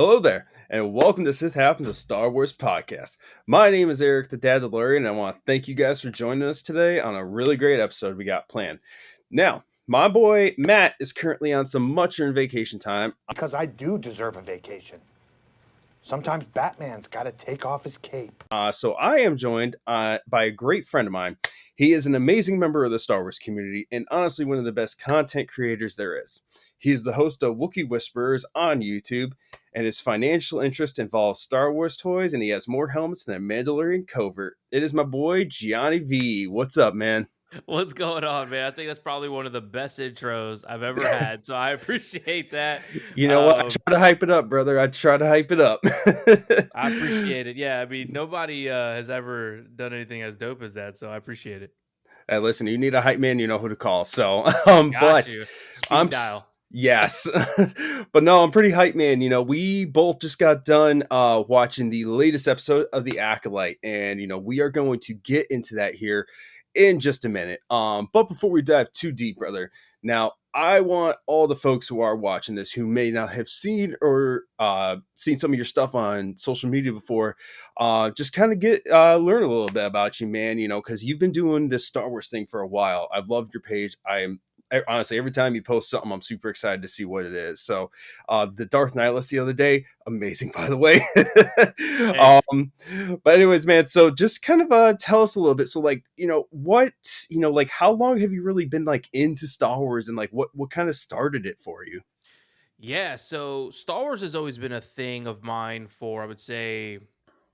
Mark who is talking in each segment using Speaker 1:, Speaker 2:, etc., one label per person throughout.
Speaker 1: Hello there, and welcome to Sith Happens, a Star Wars podcast. My name is Eric the Dadalorian, and I want to thank you guys for joining us today on a really great episode we got planned. Now, my boy Matt is currently on some much-earned vacation time.
Speaker 2: Because I do deserve a vacation. Sometimes Batman's got to take off his cape.
Speaker 1: So I am joined by a great friend of mine. He is an amazing member of the Star Wars community and honestly one of the best content creators there is. He is the host of Wookie Whisperers on YouTube, and his financial interest involves Star Wars toys, and he has more helmets than a Mandalorian covert. It is my boy Gianni V. What's up, man?
Speaker 3: What's going on, man? I think that's probably one of the best intros I've ever had, so I appreciate that.
Speaker 1: You know what? I try to hype it up, brother. I try to hype it up.
Speaker 3: I appreciate it. Yeah, I mean, nobody has ever done anything as dope as that, so I appreciate it.
Speaker 1: Hey, listen, you need a hype man, you know who to call. So,
Speaker 3: Got you. Speed dial.
Speaker 1: Yes, but no, I'm pretty hyped, man. You know, we both just got done watching the latest episode of the Acolyte, and we are going to get into that here in just a minute. But before we dive too deep, brother, now I want all the folks who are watching this who may not have seen or seen some of your stuff on social media before, just kind of learn a little bit about you, man. Because you've been doing this Star Wars thing for a while. I've loved your page. Honestly, every time you post something, I'm super excited to see what it is. So, the Darth Nihilus the other day, amazing, by the way. But anyways, man, so just kind of tell us a little bit. So, how long have you really been into Star Wars, and what kind of started it for you?
Speaker 3: Yeah, so Star Wars has always been a thing of mine for, I would say,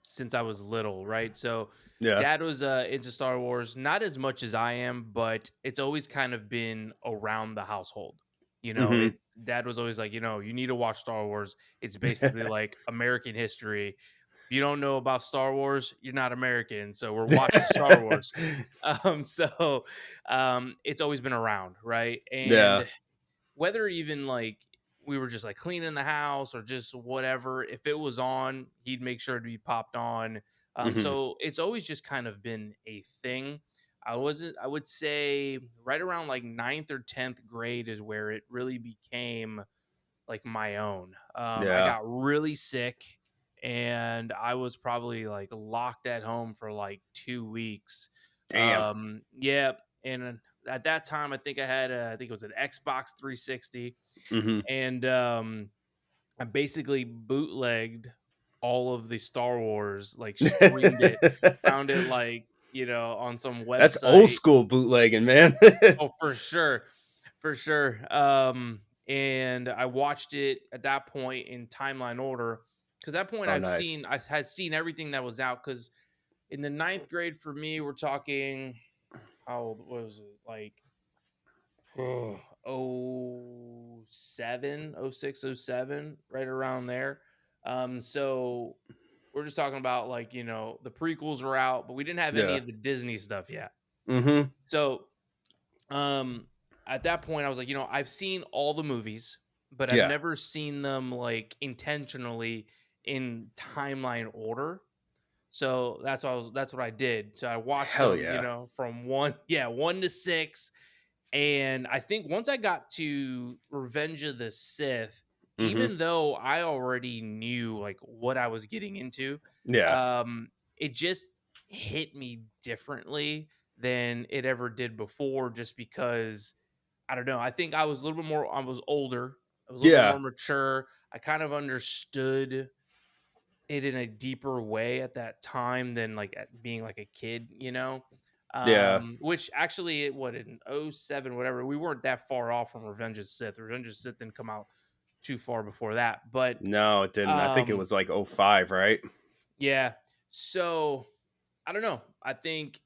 Speaker 3: since I was little, right? So
Speaker 1: Yeah.
Speaker 3: Dad was into Star Wars, not as much as I am, but it's always kind of been around the household.
Speaker 1: Mhm.
Speaker 3: It's Dad was always like, you need to watch Star Wars. It's basically like American history. If you don't know about Star Wars, you're not American. So we're watching Star Wars. It's always been around, right?
Speaker 1: Yeah.
Speaker 3: And whether even like we were just like cleaning the house or just whatever, if it was on, he'd make sure to be popped on.
Speaker 1: Mhm.
Speaker 3: So it's always just kind of been a thing. I would say right around like ninth or 10th grade is where it really became like my own. I
Speaker 1: Yeah.
Speaker 3: got really sick and I was probably like locked at home for like 2 weeks.
Speaker 1: Damn.
Speaker 3: Yeah. And at that time, I think I think it was an Xbox 360
Speaker 1: Mhm.
Speaker 3: and I basically bootlegged all of the Star Wars, like streamed it, found it like, on some
Speaker 1: That's old
Speaker 3: website.
Speaker 1: school bootlegging, man.
Speaker 3: Oh, for sure. For sure. And I watched it at that point in timeline order. Cause at that point
Speaker 1: Oh, nice.
Speaker 3: I had seen everything that was out. Cause in the ninth grade for me, we're talking, how old was it? Like, oh 07, oh 06, oh 07, right around there. So we're just talking about like, the prequels were out, but we didn't have any
Speaker 1: Yeah.
Speaker 3: of the Disney stuff yet.
Speaker 1: Mhm.
Speaker 3: So um at that point I was like, I've seen all the movies, but I've
Speaker 1: Yeah.
Speaker 3: never seen them like intentionally in timeline order. So that's what I did. So I watched
Speaker 1: Hell
Speaker 3: them,
Speaker 1: yeah.
Speaker 3: from 1 to 6. And I think once I got to Revenge of the Sith,
Speaker 1: Mhm.
Speaker 3: even though I already knew like what I was getting into,
Speaker 1: Yeah.
Speaker 3: it just hit me differently than it ever did before, just because I don't know. I think I was a little bit more, I was older, I was a little bit
Speaker 1: Yeah.
Speaker 3: more mature. I kind of understood it in a deeper way at that time than like at being like a kid.
Speaker 1: Yeah.
Speaker 3: Which actually in '07, whatever, we weren't that far off from Revenge of the Sith. Revenge of the Sith didn't come out too far before that. But
Speaker 1: No, it didn't. I think it
Speaker 3: um
Speaker 1: was like '05, right?
Speaker 3: yeah. So I don't know. I think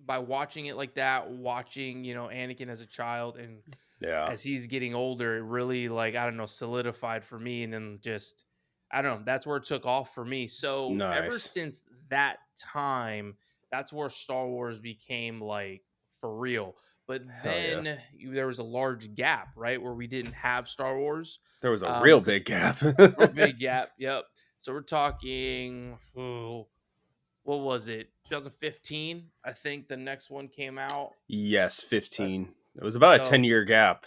Speaker 3: by watching it like that, watching, Anakin as a child and
Speaker 1: Yeah.
Speaker 3: as he's getting older, it really like, I don't know, solidified for me. And then just, I don't know, that's where it took off for me. So ever
Speaker 1: Nice.
Speaker 3: since that time, that's where Star Wars became like for real. But
Speaker 1: Hell yeah.
Speaker 3: then there was a large gap, right, where we didn't have Star Wars.
Speaker 1: There was a real
Speaker 3: 'Cause
Speaker 1: big gap.
Speaker 3: real big gap. Yep. So we're talking, what was it? 2015. I think the next one came out.
Speaker 1: Yes,
Speaker 3: Uh,
Speaker 1: 15. It was about a
Speaker 3: So
Speaker 1: 10-year gap.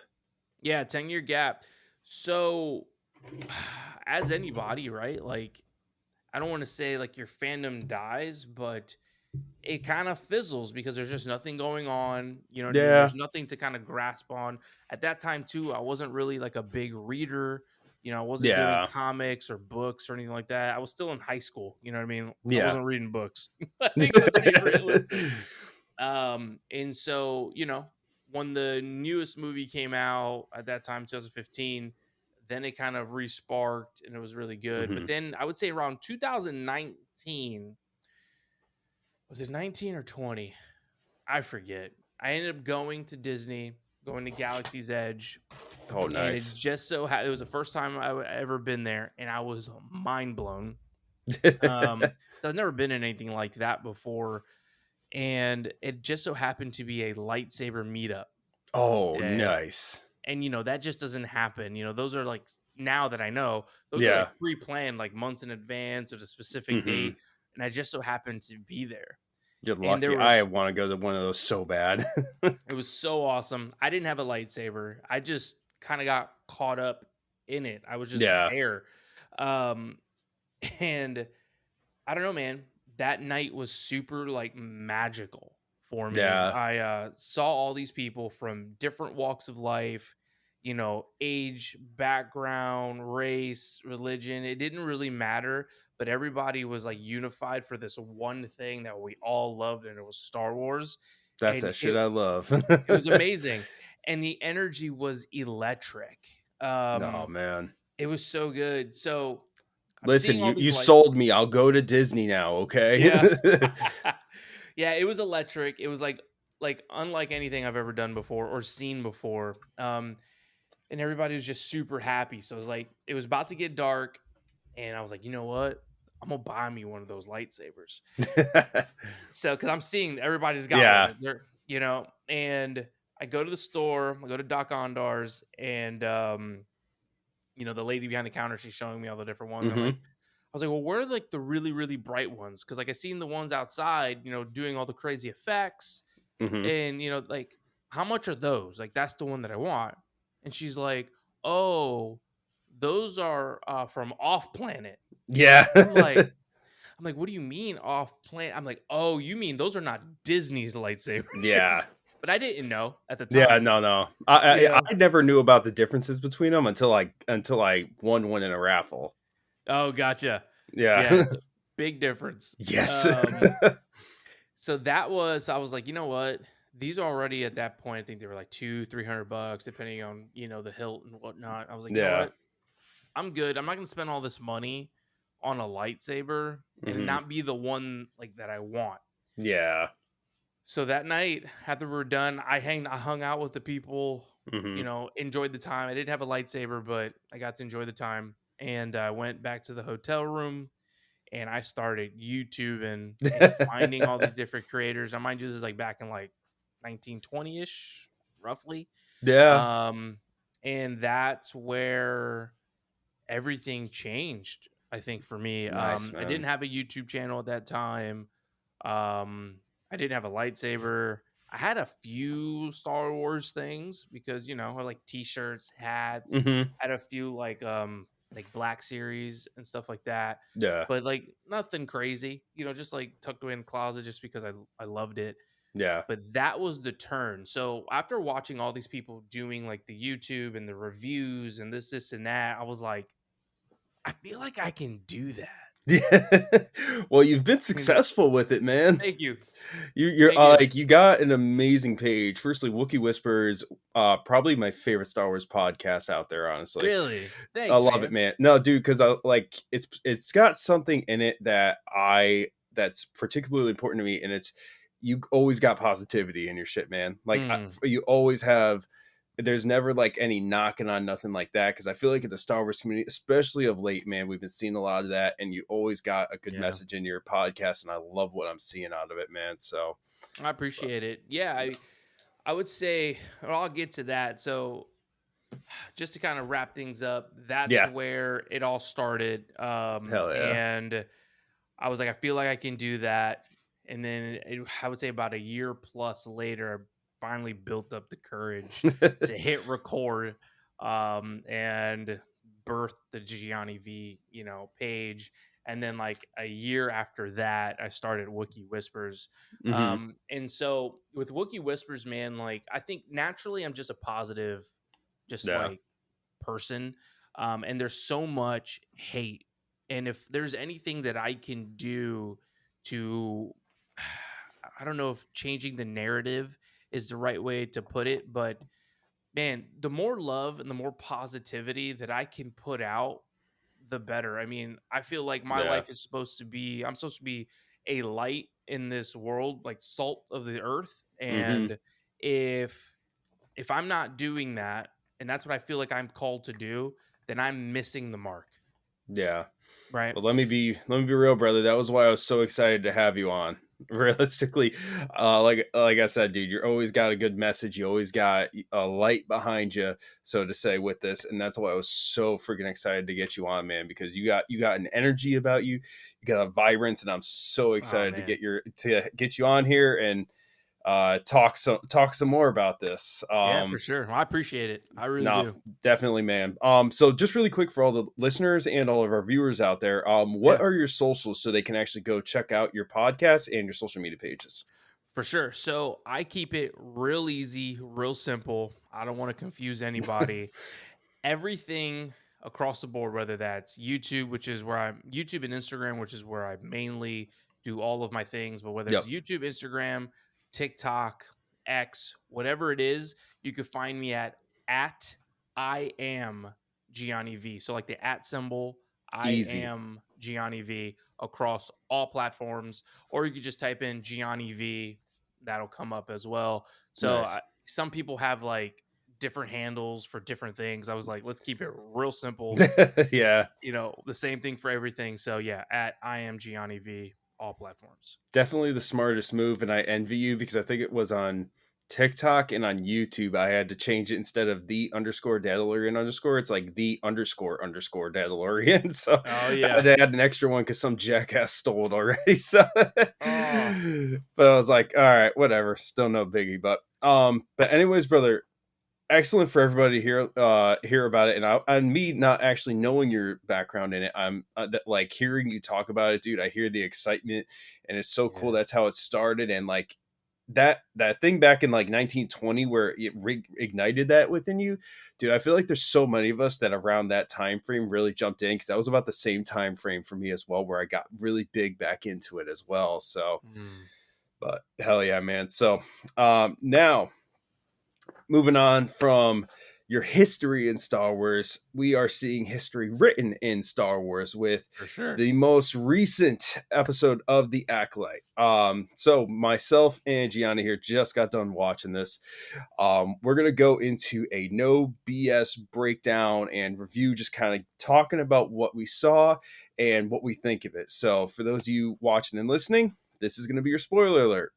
Speaker 3: yeah, 10-year gap. So as anybody, right? Like, I don't want to say like your fandom dies, but it kind of fizzles because there's just nothing going on. You know what I mean?
Speaker 1: Yeah.
Speaker 3: There's nothing to kind of grasp on. At that time, too, I wasn't really like a big reader. You know, I wasn't doing
Speaker 1: Yeah.
Speaker 3: comics or books or anything like that. I was still in high school. You know what I mean? I
Speaker 1: Yeah.
Speaker 3: wasn't reading books. I think let's be realistic. And so, you know, when the newest movie came out at that time, 2015, then it kind of resparked and it was really good. But
Speaker 1: Mhm.
Speaker 3: then I would say around 2019, was it 19 or 20? I forget. I ended up going to Disney, going to Galaxy's Edge,
Speaker 1: Oh,
Speaker 3: and it
Speaker 1: nice.
Speaker 3: just so it was the first time ever been there, and I was mind blown. I've never been in anything like that before, and it just so happened to be a lightsaber meetup
Speaker 1: Oh,
Speaker 3: day.
Speaker 1: nice.
Speaker 3: And that just doesn't happen. Those are like, now that I know, those are
Speaker 1: Yeah.
Speaker 3: like pre-planned, like months in advance at a specific
Speaker 1: Mhm.
Speaker 3: date, and I just so happened to be there.
Speaker 1: You're
Speaker 3: And there
Speaker 1: lucky. I
Speaker 3: was
Speaker 1: wanna go to one of those so bad.
Speaker 3: It was so awesome. I didn't have a lightsaber. I just kind of got caught up in it. I was just
Speaker 1: Yeah.
Speaker 3: there. Um and I don't know, man. That night was super like magical for me.
Speaker 1: Yeah.
Speaker 3: I saw all these people from different walks of life, age, background, race, religion. It didn't really matter, but everybody was like unified for this one thing that we all loved, and it was Star Wars.
Speaker 1: That's
Speaker 3: And
Speaker 1: that shit I love.
Speaker 3: it was amazing, and the energy was electric.
Speaker 1: Oh, man.
Speaker 3: It was so good. So I'm
Speaker 1: Listen,
Speaker 3: seeing all
Speaker 1: you
Speaker 3: these
Speaker 1: sold me. I'll go to Disney now, okay?
Speaker 3: yeah. Yeah, it was electric. It was like unlike anything I've ever done before or seen before. And everybody was just super happy. So it was about to get dark, and I was like, you know what? I'm gonna buy me one of those lightsabers. So, because I'm seeing everybody's got
Speaker 1: Yeah.
Speaker 3: one. And I go to the store, I go to Doc Ondar's, and the lady behind the counter, she's showing me all the different ones.
Speaker 1: Mhm.
Speaker 3: I was like, well, where are like the really, really bright ones? Because like I seen the ones outside, doing all the crazy effects,
Speaker 1: Mhm.
Speaker 3: and like, how much are those? Like, that's the one that I want. And she's like, oh, those are from off planet.
Speaker 1: Yeah.
Speaker 3: I'm like, what do you mean off planet? I'm like, oh, you mean those are not Disney's lightsabers?
Speaker 1: Yeah.
Speaker 3: But I didn't know at the
Speaker 1: Yeah,
Speaker 3: time.
Speaker 1: no, no.
Speaker 3: You
Speaker 1: I
Speaker 3: know?
Speaker 1: never knew about the differences between them until I won one in a raffle.
Speaker 3: Oh, gotcha.
Speaker 1: Yeah.
Speaker 3: Yeah, big difference.
Speaker 1: Yes.
Speaker 3: So I was like, you know what? These are already at that point, I think they were like $200-300, depending on, the hilt and whatnot. I was like, you know
Speaker 1: Yeah.
Speaker 3: what? I'm good. I'm not gonna spend all this money on a lightsaber and it
Speaker 1: Mhm.
Speaker 3: not be the one like that I want.
Speaker 1: Yeah.
Speaker 3: So that night, after we were done, I hung out with the people,
Speaker 1: Mhm.
Speaker 3: enjoyed the time. I didn't have a lightsaber, but I got to enjoy the time. And I went back to the hotel room and I started YouTube and finding all these different creators. Now, mind you, this is like back in like 1920-ish, roughly.
Speaker 1: Yeah.
Speaker 3: Um, and that's where everything changed, I think, for me.
Speaker 1: Nice,
Speaker 3: I didn't
Speaker 1: man.
Speaker 3: have a YouTube channel at that time. I didn't have a lightsaber. I had a few Star Wars things because, I like t-shirts, hats,
Speaker 1: Mhm.
Speaker 3: had a few like Black Series and stuff like that.
Speaker 1: Yeah.
Speaker 3: But like nothing crazy, just like tucked away in the closet just because I loved it.
Speaker 1: Yeah.
Speaker 3: But that was the turn. So after watching all these people doing like the YouTube and the reviews and this and that, I was like, I feel like I can do that.
Speaker 1: Yeah. Well, you've been
Speaker 3: I can do-
Speaker 1: successful with it, man.
Speaker 3: Thank you.
Speaker 1: You're
Speaker 3: Thank you.
Speaker 1: like you got an amazing page. Firstly, Wookie Whispers, probably my favorite Star Wars podcast out there. Honestly,
Speaker 3: Really?
Speaker 1: I
Speaker 3: Thanks,
Speaker 1: love it,
Speaker 3: man.
Speaker 1: man. No, dude, because I like it's got something in it that's particularly important to me, and it's you always got positivity in your shit, man. Like
Speaker 3: Mm,
Speaker 1: you always have. There's never like any knocking on nothing like that because I feel like in the Star Wars community, especially of late, man, we've been seeing a lot of that, and you always got a good
Speaker 3: yeah.
Speaker 1: message in your podcast, and I love what I'm seeing out of it, man. So,
Speaker 3: I appreciate it. Yeah, I would say, well, I'll get to that. So just to kind of wrap things up, that's
Speaker 1: yeah,
Speaker 3: where it all started.
Speaker 1: hell yeah.
Speaker 3: And I was like, I feel like I can do that. And then I would say about a year plus later, I finally built up the courage to hit record and birthed the Gianni V, page. And then like a year after that, I started Wookie Whispers.
Speaker 1: Hmm.
Speaker 3: And so with Wookie Whispers, man, like I think naturally I'm just a positive, just
Speaker 1: Yeah.
Speaker 3: like person. And there's so much hate. And if there's anything that I can do to, I don't know if changing the narrative is the right way to put it, but man, the more love and the more positivity that I can put out, the better. I mean, I feel like my
Speaker 1: Yeah.
Speaker 3: life is I'm supposed to be a light in this world, like salt of the earth.
Speaker 1: Hmm.
Speaker 3: And if I'm not doing that, and that's what I feel like I'm called to do, then I'm missing the mark,
Speaker 1: Yeah.
Speaker 3: right?
Speaker 1: Well, let me be real, brother. That was why I was so excited to have you on. Realistically, like I said, dude, you're always got a good message. You always got a light behind you, so to say, with this, and that's why I was so freaking excited to get you on, man. Because you got an energy about you, you got a vibrance, and I'm so
Speaker 3: Oh
Speaker 1: excited to
Speaker 3: man.
Speaker 1: get you on here and talk some more about this.
Speaker 3: Yeah, for sure. Well, I appreciate it. I really
Speaker 1: No,
Speaker 3: do.
Speaker 1: definitely, man. So just really quick for all the listeners and all of our viewers out there, what
Speaker 3: Yeah.
Speaker 1: are your socials so they can actually go check out your podcast and your social media pages?
Speaker 3: For sure. So I keep it real easy, real simple. I don't want to confuse anybody. Everything across the board, whether that's YouTube, which is where I'm YouTube and Instagram, which is where I mainly do all of my things, but whether it's
Speaker 1: Yep.
Speaker 3: YouTube, Instagram, TikTok, X, whatever it is, you could find me at I am Gianni V. So like the at symbol, I
Speaker 1: Easy.
Speaker 3: am Gianni V across all platforms, or you could just type in Gianni V, that'll come up as well. So
Speaker 1: Nice.
Speaker 3: some people have like different handles for different things. I was like, let's keep it real simple.
Speaker 1: Yeah.
Speaker 3: The same thing for everything. So yeah, at I am Gianni V, all platforms.
Speaker 1: Definitely the smartest move, and I envy you because I think it was on TikTok and on YouTube. I had to change it instead of the underscore Dadalorian underscore. It's like the underscore underscore Dadalorian. So
Speaker 3: Oh
Speaker 1: I had
Speaker 3: yeah.
Speaker 1: to add an extra one because some jackass stole it already. So,
Speaker 3: Oh
Speaker 1: but I was like, all right, whatever. Still no biggie. But anyways, brother, excellent for everybody to hear about it, and me not actually knowing your background in it, I'm like hearing you talk about it, dude. I hear the excitement, and it's so cool.
Speaker 3: yeah.
Speaker 1: That's how it started, and like that thing back in like 1920 where it ignited that within you, dude. I feel like there's so many of us that around that time frame really jumped in, because that was about the same time frame for me as well, where I got really big back into it as well. So,
Speaker 3: Mm,
Speaker 1: but hell yeah, man. So now, moving on from your history in Star Wars, we are seeing history written in Star Wars with
Speaker 3: for sure.
Speaker 1: the most recent episode of The Acolyte. So myself and Gianna here just got done watching this. We're gonna go into a no BS breakdown and review, just kind of talking about what we saw and what we think of it. So for those of you watching and listening, this is gonna be your spoiler alert.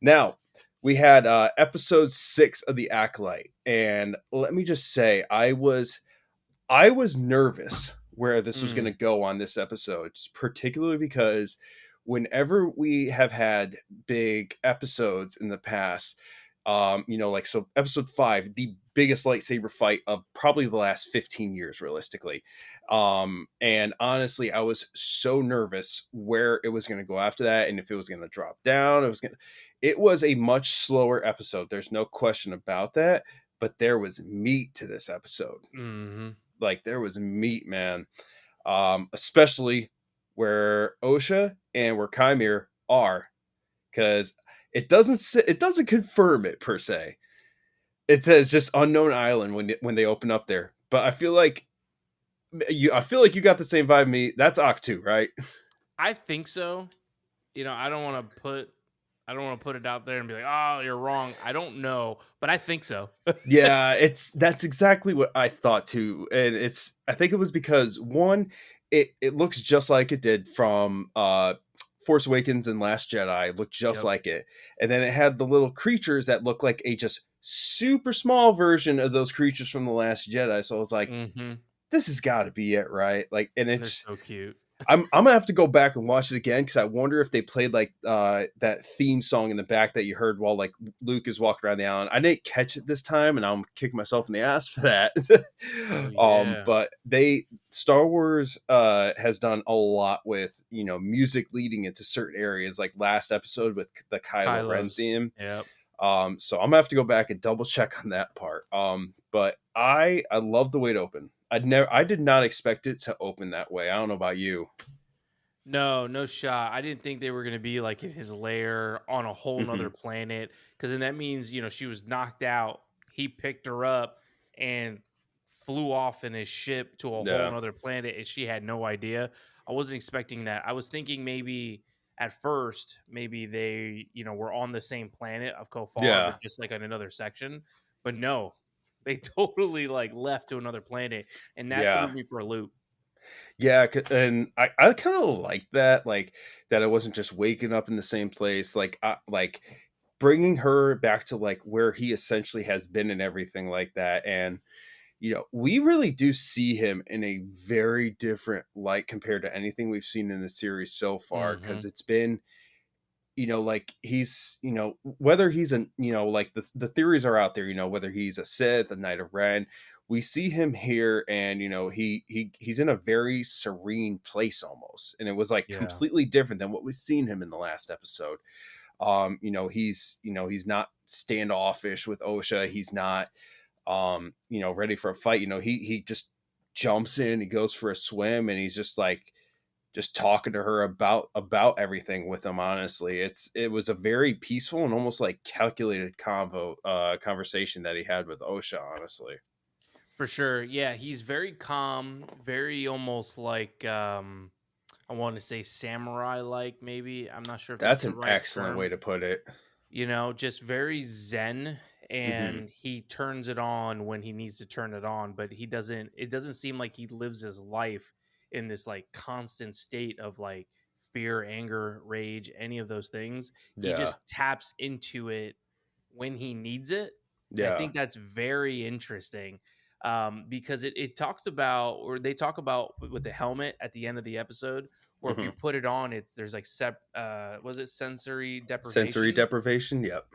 Speaker 1: Now, we had episode 6 of The Acolyte, and let me just say, I was nervous where this was going to
Speaker 3: Mm,
Speaker 1: go on this episode, particularly because whenever we have had big episodes in the past, like, so episode 5, the biggest lightsaber fight of probably the last 15 years, realistically. And honestly, I was so nervous where it was going to go after that, and if it was going to drop down, it was a much slower episode. There's no question about that, but there was meat to this episode.
Speaker 3: hmm
Speaker 1: Like, there was meat, man. Especially where Osha and where Chimere are, because it doesn't confirm it per se. It says just unknown island when they open up there. But I feel like you got the same vibe me. That's Octu, right?
Speaker 3: I think so. I don't want to put it out there and be like, oh, you're wrong. I don't know, but I think so.
Speaker 1: Yeah, that's exactly what I thought too. And I think it was because, one, it looks just like it did from Force Awakens and Last Jedi. It looked just
Speaker 3: Yep.
Speaker 1: like it. And then it had the little creatures that look like a just super small version of those creatures from the Last Jedi. So I was like,
Speaker 3: hmm
Speaker 1: this has got to be it, right? Like, and
Speaker 3: They're
Speaker 1: it's
Speaker 3: so cute.
Speaker 1: I'm gonna have to go back and watch it again because I wonder if they played like that theme song in the back that you heard while like Luke is walking around the island. I didn't catch it this time, and I'm kicking myself in the ass for that.
Speaker 3: Oh yeah.
Speaker 1: But Star Wars has done a lot with music leading into certain areas, like last episode with the Kylo Ren
Speaker 3: Kylo's.
Speaker 1: theme.
Speaker 3: Yep.
Speaker 1: So I'm gonna have to go back and double check on that part. But I love the way it opened. I did not expect it to open that way. I don't know about you.
Speaker 3: No, no shot. I didn't think they were gonna be like in his lair on a whole
Speaker 1: Hmm.
Speaker 3: nother planet. Cause then that means, she was knocked out. He picked her up and flew off in his ship to a whole
Speaker 1: Yeah,
Speaker 3: nother planet and she had no idea. I wasn't expecting that. I was thinking maybe at first, maybe they, were on the same planet of Kofar,
Speaker 1: yeah,
Speaker 3: but just like on another section. But no, they totally like left to another planet, and that threw
Speaker 1: yeah,
Speaker 3: me for a loop.
Speaker 1: yeah. And I kind of like that, like that it wasn't just waking up in the same place, like bringing her back to like where he essentially has been and everything like that. And we really do see him in a very different light compared to anything we've seen in the series so far, because
Speaker 3: Hmm.
Speaker 1: it's been like he's whether he's an like the theories are out there, whether he's a Sith, a Knight of Ren. We see him here, and he's in a very serene place almost, and it was like
Speaker 3: Yeah.
Speaker 1: completely different than what we've seen him in the last episode. He's not standoffish with Osha. He's not ready for a fight. He just jumps in, he goes for a swim, and he's just talking to her about everything with him. Honestly, it was a very peaceful and almost like calculated conversation that he had with Osha, honestly.
Speaker 3: For sure. Yeah, he's very calm, very almost like I want to say samurai like maybe. I'm not sure if that's
Speaker 1: That's
Speaker 3: the
Speaker 1: an
Speaker 3: right
Speaker 1: excellent way
Speaker 3: term.
Speaker 1: to put it.
Speaker 3: Just very zen,
Speaker 1: Hmm.
Speaker 3: and he turns it on when he needs to turn it on, but it doesn't seem like he lives his life in this like constant state of like fear, anger, rage, any of those things. He
Speaker 1: Yeah,
Speaker 3: just taps into it when he needs it. I
Speaker 1: yeah.
Speaker 3: think that's very interesting, because it talks about, or they talk about with the helmet at the end of the episode, or if you
Speaker 1: Hmm.
Speaker 3: put it on, there's like was it sensory
Speaker 1: Sensory
Speaker 3: deprivation?
Speaker 1: deprivation. Yep.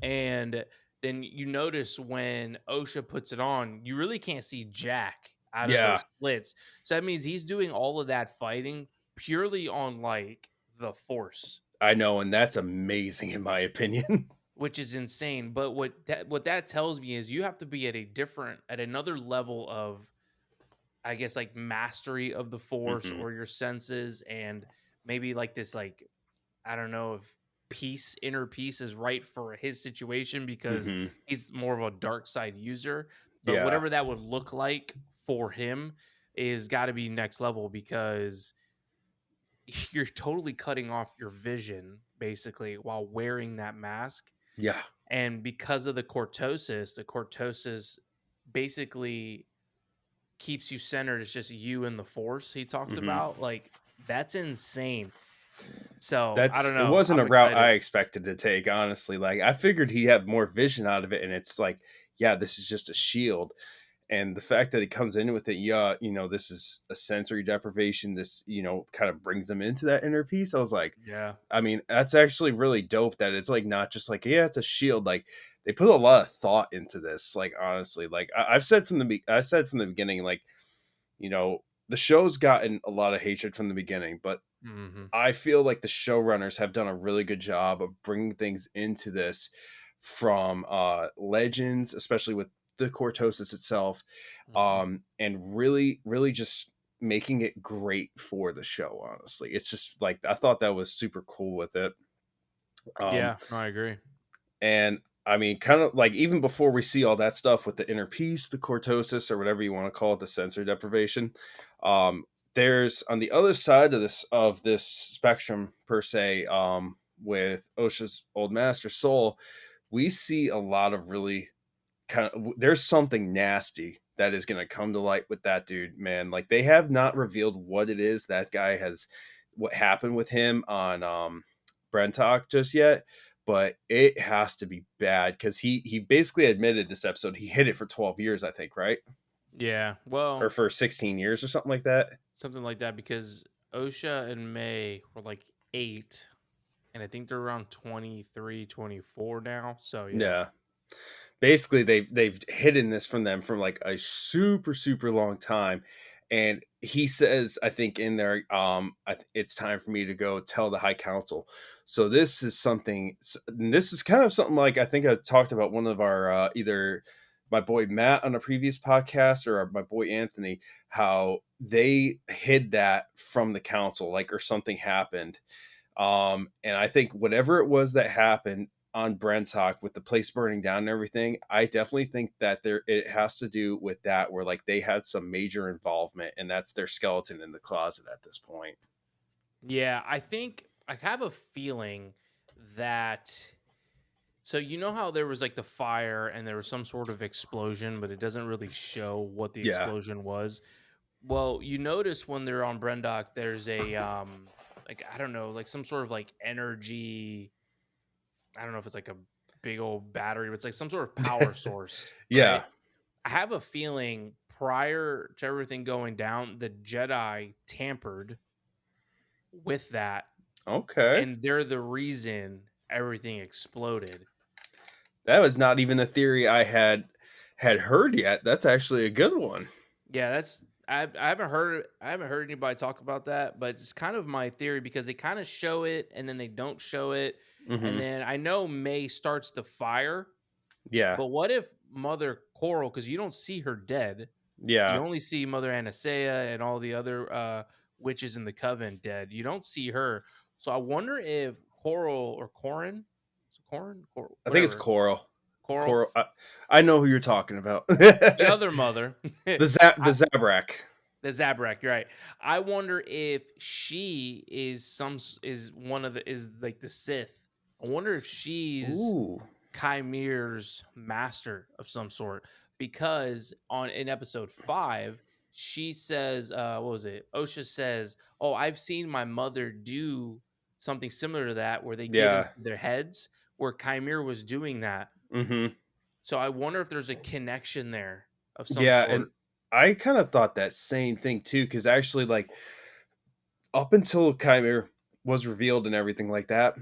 Speaker 3: And then you notice when OSHA puts it on, you really can't see Jack out of
Speaker 1: Yeah,
Speaker 3: those slits. So that means he's doing all of that fighting purely on like the force,
Speaker 1: I know, and that's amazing in my opinion.
Speaker 3: which is insane. But what that tells me is you have to be at another level of, I guess, like mastery of the force
Speaker 1: Hmm.
Speaker 3: or your senses, and maybe like this, like, I don't know if inner peace is right for his situation because
Speaker 1: Hmm.
Speaker 3: he's more of a dark side user. But
Speaker 1: Yeah,
Speaker 3: whatever that would look like for him is got to be next level, because you're totally cutting off your vision basically while wearing that mask.
Speaker 1: yeah.
Speaker 3: And because of the cortosis basically keeps you centered. It's just you and the force he talks
Speaker 1: Hmm.
Speaker 3: about. Like, that's insane. So I don't
Speaker 1: It
Speaker 3: know.
Speaker 1: wasn't a
Speaker 3: I'm
Speaker 1: route
Speaker 3: excited.
Speaker 1: I expected to take, honestly. Like I figured he had more vision out of it, and it's like, yeah, this is just a shield. And the fact that he comes in with it, yeah, this is a sensory deprivation. This, kind of brings them into that inner peace. I was like,
Speaker 3: Yeah.
Speaker 1: I mean, that's actually really dope that it's like not just like, yeah, it's a shield. Like they put a lot of thought into this. Like honestly, like I said from the beginning, like, the show's gotten a lot of hatred from the beginning, but
Speaker 3: Hmm.
Speaker 1: I feel like the showrunners have done a really good job of bringing things into this from legends, especially with the cortosis itself,
Speaker 3: Hmm.
Speaker 1: and really, really just making it great for the show. Honestly, it's just like I thought that was super cool with it. Um,
Speaker 3: Yeah. No, I agree.
Speaker 1: and I mean, kind of like even before we see all that stuff with the inner peace, the cortosis, or whatever you want to call it, the sensory deprivation, um, there's on the other side of this spectrum per se, with Osha's old master Soul, we see a lot of really there's something nasty that is going to come to light with that dude, man. Like they have not revealed what it is that guy has, what happened with him on Brentalk just yet, but it has to be bad because he basically admitted this episode he hid it for 12 years, I think, right?
Speaker 3: Yeah.
Speaker 1: Or
Speaker 3: Well,
Speaker 1: for 16 years or something like that.
Speaker 3: something like that, because Osha and May were like 8, and I think they're around 23, 24 now. So yeah.
Speaker 1: Yeah. Basically, they've hidden this from them from like a super long time. And he says, I think in there, it's time for me to go tell the High Council. So this is something. This is kind of something like I think I talked about one of our either my boy Matt on a previous podcast or my boy Anthony, how they hid that from the council, like or something happened. And I think whatever it was that happened on Brentalk with the place burning down and everything, I definitely think that it has to do with that, where like they had some major involvement, and that's their skeleton in the closet at this point.
Speaker 3: Yeah, I think I have a feeling that. So you know how there was like the fire and there was some sort of explosion, but it doesn't really show what the
Speaker 1: Yeah.
Speaker 3: explosion was. Well, you notice when they're on Brendock, there's a like I don't know, like some sort of like energy. I don't know if it's like a big old battery, but it's like some sort of power source,
Speaker 1: Yeah.
Speaker 3: right? I have a feeling prior to everything going down, the Jedi tampered with that,
Speaker 1: Okay.
Speaker 3: and they're the reason everything exploded.
Speaker 1: That was not even a theory I had heard yet. That's actually a good one.
Speaker 3: Yeah, I haven't heard anybody talk about that, but it's kind of my theory because they kind of show it and then they don't show it. And
Speaker 1: Hmm.
Speaker 3: then I know May starts the fire,
Speaker 1: Yeah.
Speaker 3: but what if Mother Coral, because you don't see her dead, you
Speaker 1: Yeah.
Speaker 3: only see Mother Anastasia and all the other witches in the coven dead. You don't see her. So I wonder if Coral or Corin, is it Corin, Coral,
Speaker 1: I think it's
Speaker 3: whatever,
Speaker 1: Coral.
Speaker 3: Coral,
Speaker 1: Coral. I know who you're talking about.
Speaker 3: the other mother,
Speaker 1: The
Speaker 3: I,
Speaker 1: Zabrak.
Speaker 3: the Zabrak, you're right. I wonder if she is one of the is like the Sith. I wonder if she's
Speaker 1: Ooh.
Speaker 3: Chimere's master of some sort, because on in episode 5 she says what was it, Osha says, oh, I've seen my mother do something similar to that where they get into
Speaker 1: Yeah.
Speaker 3: their heads, where Chimere was doing that.
Speaker 1: Hmm.
Speaker 3: So I wonder if there's a connection there of some
Speaker 1: Yeah, and
Speaker 3: sort.
Speaker 1: I kind of thought that same thing too, because actually, like up until Chimera was revealed and everything like that,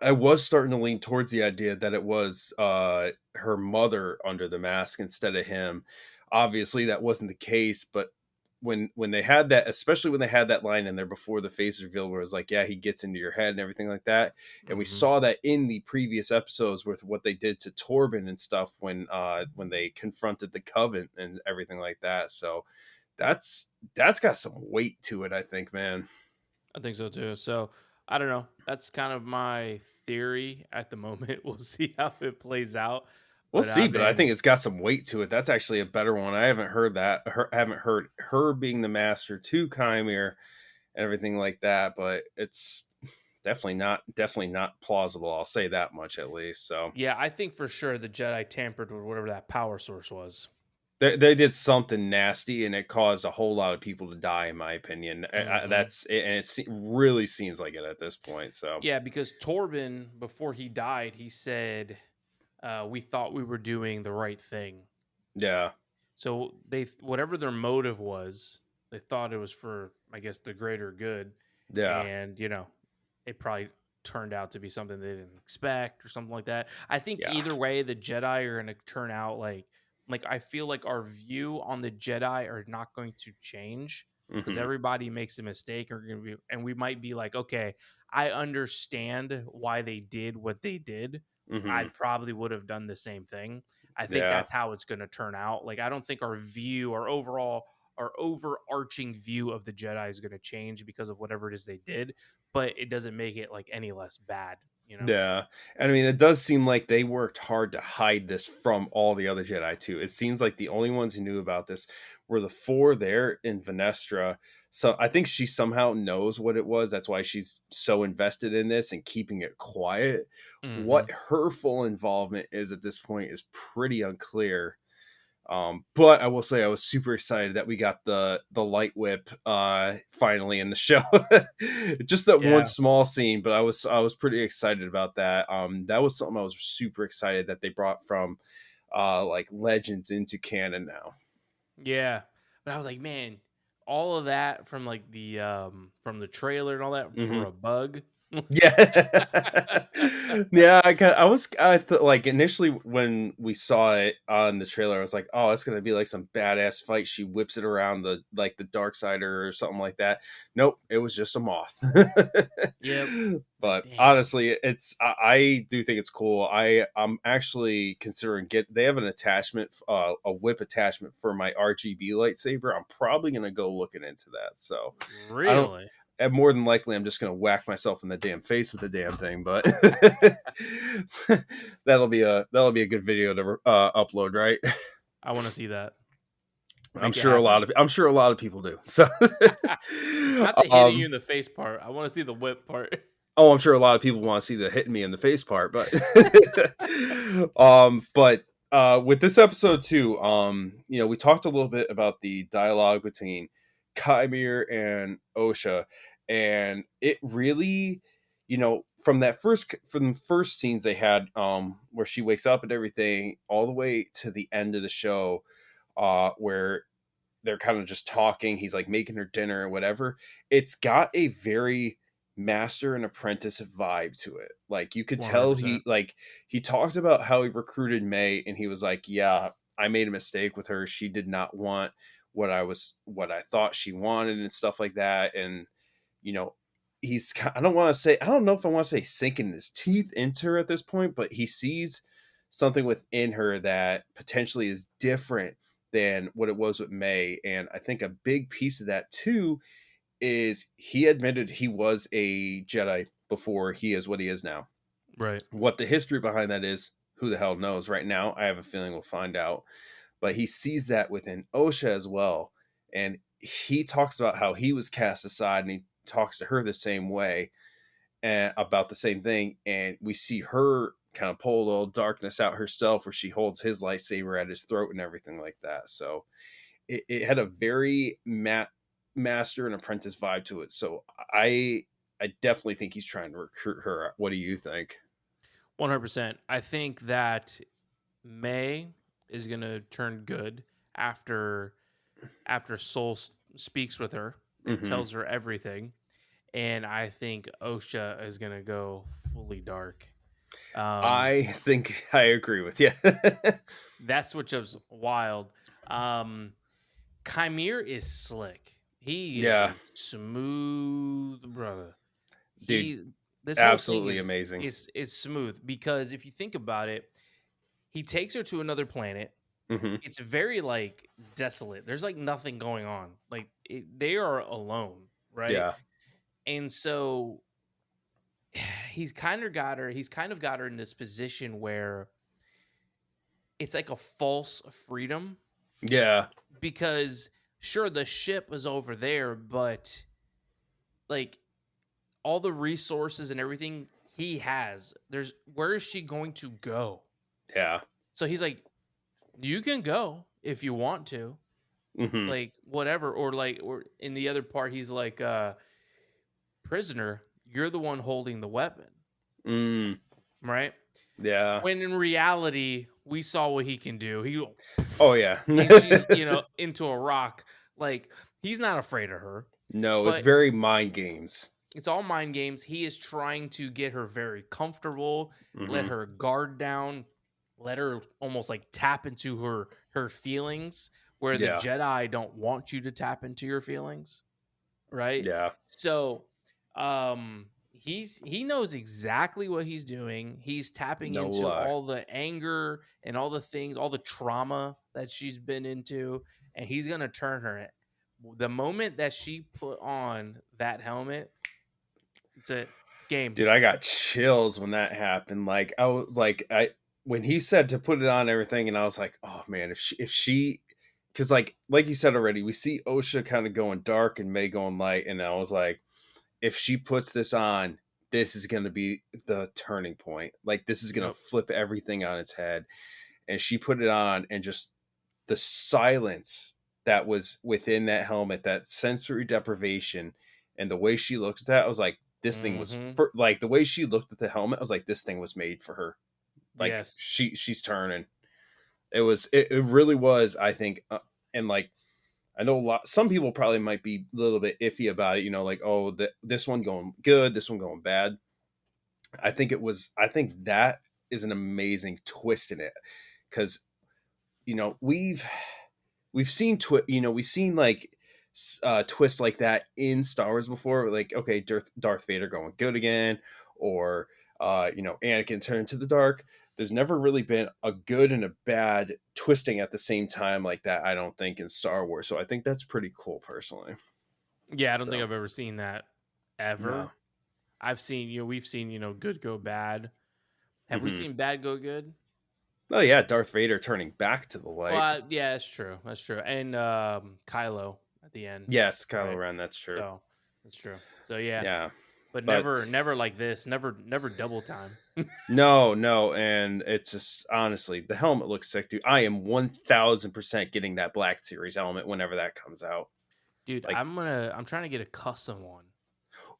Speaker 1: I was starting to lean towards the idea that it was her mother under the mask instead of him. Obviously, that wasn't the case, but when they had that, especially when they had that line in there before the face reveal, where it was like, "Yeah, he gets into your head" and everything like that, and we
Speaker 3: Hmm.
Speaker 1: saw that in the previous episodes with what they did to Torben and stuff when they confronted the Coven and everything like that. So that's got some weight to it, I think, man.
Speaker 3: I think so too. So I don't know. That's kind of my theory at the moment. We'll see how it plays out.
Speaker 1: We'll
Speaker 3: But
Speaker 1: see, but I think
Speaker 3: man,
Speaker 1: it's got some weight to it. That's actually a better one. I haven't heard that. I haven't heard her being the master to Chimere and everything like that. But it's definitely not plausible. I'll say that much at least. So
Speaker 3: yeah, I think for sure the Jedi tampered with whatever that power source was.
Speaker 1: they did something nasty, and it caused a whole lot of people to die, in my opinion.
Speaker 3: Hmm.
Speaker 1: That's and really seems like it at this point. So
Speaker 3: Yeah, because Torben, before he died, he said, "We thought we were doing the right thing."
Speaker 1: yeah,
Speaker 3: So they, whatever their motive was, they thought it was for, I guess, the greater good,
Speaker 1: yeah,
Speaker 3: and it probably turned out to be something they didn't expect or something like that. I think
Speaker 1: yeah.
Speaker 3: either way, the Jedi are going to turn out like I feel like our view on the Jedi are not going to change because
Speaker 1: Hmm.
Speaker 3: everybody makes a mistake, or going to be, and we might be like, okay, I understand why they did what they did. I
Speaker 1: Hmm.
Speaker 3: probably would have done the same thing. I think
Speaker 1: Yeah.
Speaker 3: that's how it's going to turn out. Like, I don't think our view, our overarching view of the Jedi is going to change because of whatever it is they did, but it doesn't make it like any less bad, you know?
Speaker 1: Yeah. And I mean, it does seem like they worked hard to hide this from all the other Jedi too. It seems like the only ones who knew about this were the four there in Venestra. So I think she somehow knows what it was. That's why she's so invested in this and keeping it quiet.
Speaker 3: Hmm.
Speaker 1: What her full involvement is at this point is pretty unclear. But I will say I was super excited that we got the light whip finally in the show. Just that one
Speaker 3: Yeah.
Speaker 1: small scene, but I was pretty excited about that. That was something I was super excited that they brought from like Legends into canon now.
Speaker 3: Yeah. But I was like, man, all of that from like the trailer and all that
Speaker 1: Hmm.
Speaker 3: for a bug.
Speaker 1: Yeah. Yeah, I thought, like, initially when we saw it on the trailer, I was like, oh, it's gonna be like some badass fight. She whips it around the dark sider or something like that. Nope, it was just a moth.
Speaker 3: Yep. Like,
Speaker 1: But
Speaker 3: dang.
Speaker 1: honestly, I do think it's cool. I'm actually considering they have an attachment, a whip attachment for my RGB lightsaber. I'm probably gonna go looking into that. So I don't
Speaker 3: Really?
Speaker 1: and more than likely I'm just gonna whack myself in the damn face with the damn thing, but that'll be a good video to upload, right?
Speaker 3: I want to see that.
Speaker 1: I'm
Speaker 3: Make it
Speaker 1: sure a
Speaker 3: happen.
Speaker 1: lot of people do. So
Speaker 3: Not the hitting you
Speaker 1: um
Speaker 3: in the face part. I want to see the whip part.
Speaker 1: oh, I'm sure a lot of people want to see the hitting me in the face part, but but with this episode too, we talked a little bit about the dialogue between Kymir and Osha, and it really, from the first scenes they had, where she wakes up and everything, all the way to the end of the show, where they're kind of just talking. He's like making her dinner or whatever. It's got a very master and apprentice vibe to it. Like, you could tell
Speaker 3: 100%.
Speaker 1: he talked about how he recruited May, and he was like, "Yeah, I made a mistake with her. She did not want what I thought she wanted and stuff like that." And you know, I don't know if I want to say sinking his teeth into her at this point, but he sees something within her that potentially is different than what it was with May. And I think a big piece of that too is he admitted he was a Jedi before he is what he is now.
Speaker 3: Right.
Speaker 1: What the history behind that is, who the hell knows? Right now, I have a feeling we'll find out. But he sees that within Osha as well. And he talks about how he was cast aside, and he talks to her the same way, and about the same thing. And we see her kind of pull a little darkness out herself, where she holds his lightsaber at his throat and everything like that. So it had a very master and apprentice vibe to it. So I definitely think he's trying to recruit her. What do you think?
Speaker 3: 100%. I think that May is going to turn good after Soul speaks with her and
Speaker 1: Hmm.
Speaker 3: tells her everything, and I think Osha is going to go fully dark. Um,
Speaker 1: I think I agree with you.
Speaker 3: that's what was wild. Um, Kymir is slick. He is
Speaker 1: Yeah,
Speaker 3: a smooth brother.
Speaker 1: dude,
Speaker 3: He This whole thing
Speaker 1: absolutely amazing.
Speaker 3: is smooth because if you think about it, he takes her to another planet.
Speaker 1: Hmm.
Speaker 3: It's very like desolate. There's like nothing going on. Like they are alone, right?
Speaker 1: Yeah,
Speaker 3: And so he's kind of got her. He's kind of got her in this position where it's like a false freedom
Speaker 1: yeah,
Speaker 3: because sure the ship is over there, but like all the resources and everything he has, where is she going to go?
Speaker 1: yeah.
Speaker 3: So he's like, you can go if you want to,
Speaker 1: Hmm.
Speaker 3: like whatever, or in the other part he's like, prisoner, you're the one holding the weapon,
Speaker 1: Mm,
Speaker 3: right?
Speaker 1: yeah.
Speaker 3: When in reality we saw what he can do. He
Speaker 1: Oh yeah.
Speaker 3: and she's into a rock. Like, he's not afraid of her,
Speaker 1: No, it's
Speaker 3: but
Speaker 1: very mind games.
Speaker 3: it's all mind games. He is trying to get her very comfortable, let
Speaker 1: Hmm.
Speaker 3: her guard down, let her almost like tap into her feelings, where the
Speaker 1: Yeah,
Speaker 3: Jedi don't want you to tap into your feelings, right?
Speaker 1: yeah.
Speaker 3: So, he knows exactly what he's doing. He's tapping
Speaker 1: No
Speaker 3: into
Speaker 1: lie.
Speaker 3: all the anger and all the things, all the trauma that she's been into, and he's gonna turn her. The moment that she put on that helmet, it's a game.
Speaker 1: Dude, I got chills when that happened. Like, I was like, when he said to put it on everything, and I was like, oh man, if she, because like you said already, we see Osha kind of going dark and May going light, and I was like, if she puts this on, this is gonna be the turning point. Like, this is gonna
Speaker 3: Yep.
Speaker 1: flip everything on its head. And she put it on, and just the silence that was within that helmet, that sensory deprivation, and the way she looked at that, I was like, this thing was
Speaker 3: Mm-hmm.
Speaker 1: for, like, the way she looked at the helmet, I was like, this thing was made for her. Like,
Speaker 3: Yes.
Speaker 1: she's turning. It really was, I think, and like, I know some people probably might be a little bit iffy about it, like, oh, this one going good, this one going bad. I think that is an amazing twist in it, because we've seen we've seen like twists like that in Star Wars before, like, okay, Darth Vader going good again, or Anakin turning to the dark. There's never really been a good and a bad twisting at the same time like that, I don't think, in Star Wars. So I think that's pretty cool, personally.
Speaker 3: Yeah, I don't think
Speaker 1: So
Speaker 3: I've ever seen that
Speaker 1: no.
Speaker 3: ever. I've seen, we've seen, good go bad. Have we
Speaker 1: Hmm.
Speaker 3: seen bad go good?
Speaker 1: Oh yeah, Darth Vader turning back to the
Speaker 3: Well,
Speaker 1: light.
Speaker 3: yeah, that's true. That's true. And Kylo at the end,
Speaker 1: Yes, Kylo
Speaker 3: right?
Speaker 1: Ren, that's true.
Speaker 3: So that's true. So yeah,
Speaker 1: Yeah,
Speaker 3: but
Speaker 1: but
Speaker 3: never like this. Never double time.
Speaker 1: no, and it's just, honestly, the helmet looks sick, dude. I am 1000% getting that Black Series helmet whenever that comes out.
Speaker 3: Dude,
Speaker 1: Like,
Speaker 3: I'm trying to get a custom one.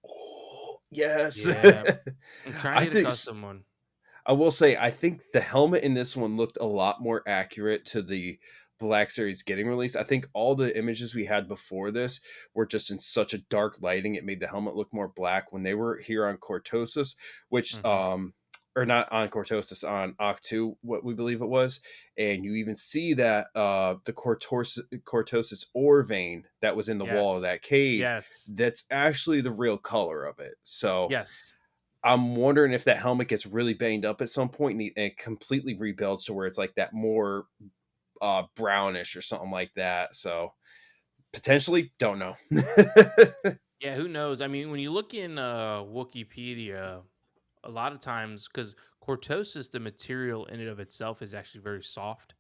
Speaker 1: oh, yes.
Speaker 3: Yeah, I'm trying to
Speaker 1: I
Speaker 3: get a
Speaker 1: think
Speaker 3: custom one.
Speaker 1: I will say, I think the helmet in this one looked a lot more accurate to the Black Series getting released. I think all the images we had before this were just in such a dark lighting, it made the helmet look more black. When they were here on Cortosis, which
Speaker 3: Hmm.
Speaker 1: or not on Cortosis, on Octu, what we believe it was, and you even see that the Cortosis ore vein that was in the wall of
Speaker 3: Yes,
Speaker 1: that cave,
Speaker 3: yes,
Speaker 1: that's actually the real color of it. So
Speaker 3: yes.
Speaker 1: I'm wondering if that helmet gets really banged up at some point, and it completely rebuilds to where it's like that more brownish or something like that. So potentially, don't know.
Speaker 3: Yeah, who knows? I mean, when you look in Wikipedia, a lot of times, because cortosis, the material in and of itself is actually very soft,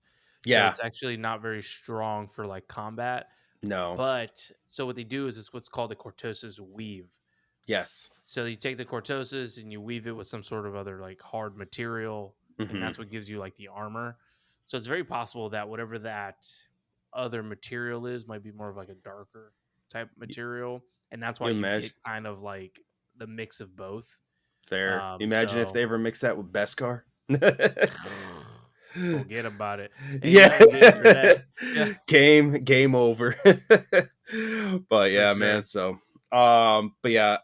Speaker 3: so
Speaker 1: Yeah,
Speaker 3: it's actually not very strong for like combat.
Speaker 1: no,
Speaker 3: But so what they do is it's what's called a cortosis weave.
Speaker 1: yes,
Speaker 3: So you take the cortosis and you weave it with some sort of other like hard material, and
Speaker 1: hmm,
Speaker 3: that's what gives you like the armor. So it's very possible that whatever that other material is might be more of like a darker type material, and that's why
Speaker 1: you
Speaker 3: you get
Speaker 1: imagine.
Speaker 3: kind of like the mix of both.
Speaker 1: Fair. Imagine if
Speaker 3: So
Speaker 1: they ever mix that with Beskar.
Speaker 3: forget about it. Ain't
Speaker 1: Yeah,
Speaker 3: nothing good for that. Yeah,
Speaker 1: game over. But
Speaker 3: for
Speaker 1: yeah, man.
Speaker 3: sure.
Speaker 1: So, but yeah,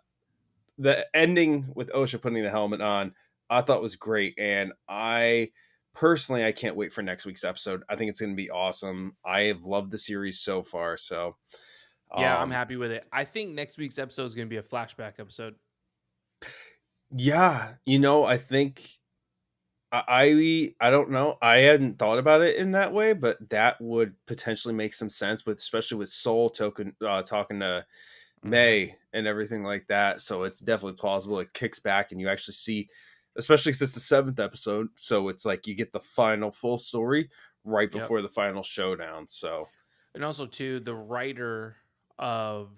Speaker 1: the ending with Osha putting the helmet on, I thought was great, and I personally, I can't wait for next week's episode. I think it's going to be awesome. I have loved the series so far. So,
Speaker 3: Yeah, I'm
Speaker 1: um,
Speaker 3: happy with it. I think next week's episode is going to be a flashback episode.
Speaker 1: yeah, I think I don't know. I hadn't thought about it in that way, but that would potentially make some sense, with especially with Soul token talking to
Speaker 3: Hmm.
Speaker 1: May and everything like that. So it's definitely plausible. It kicks back and you actually see, especially since the seventh episode. So it's like you get the final full story right
Speaker 3: Yep.
Speaker 1: before the final showdown. So
Speaker 3: And also, too, the writer of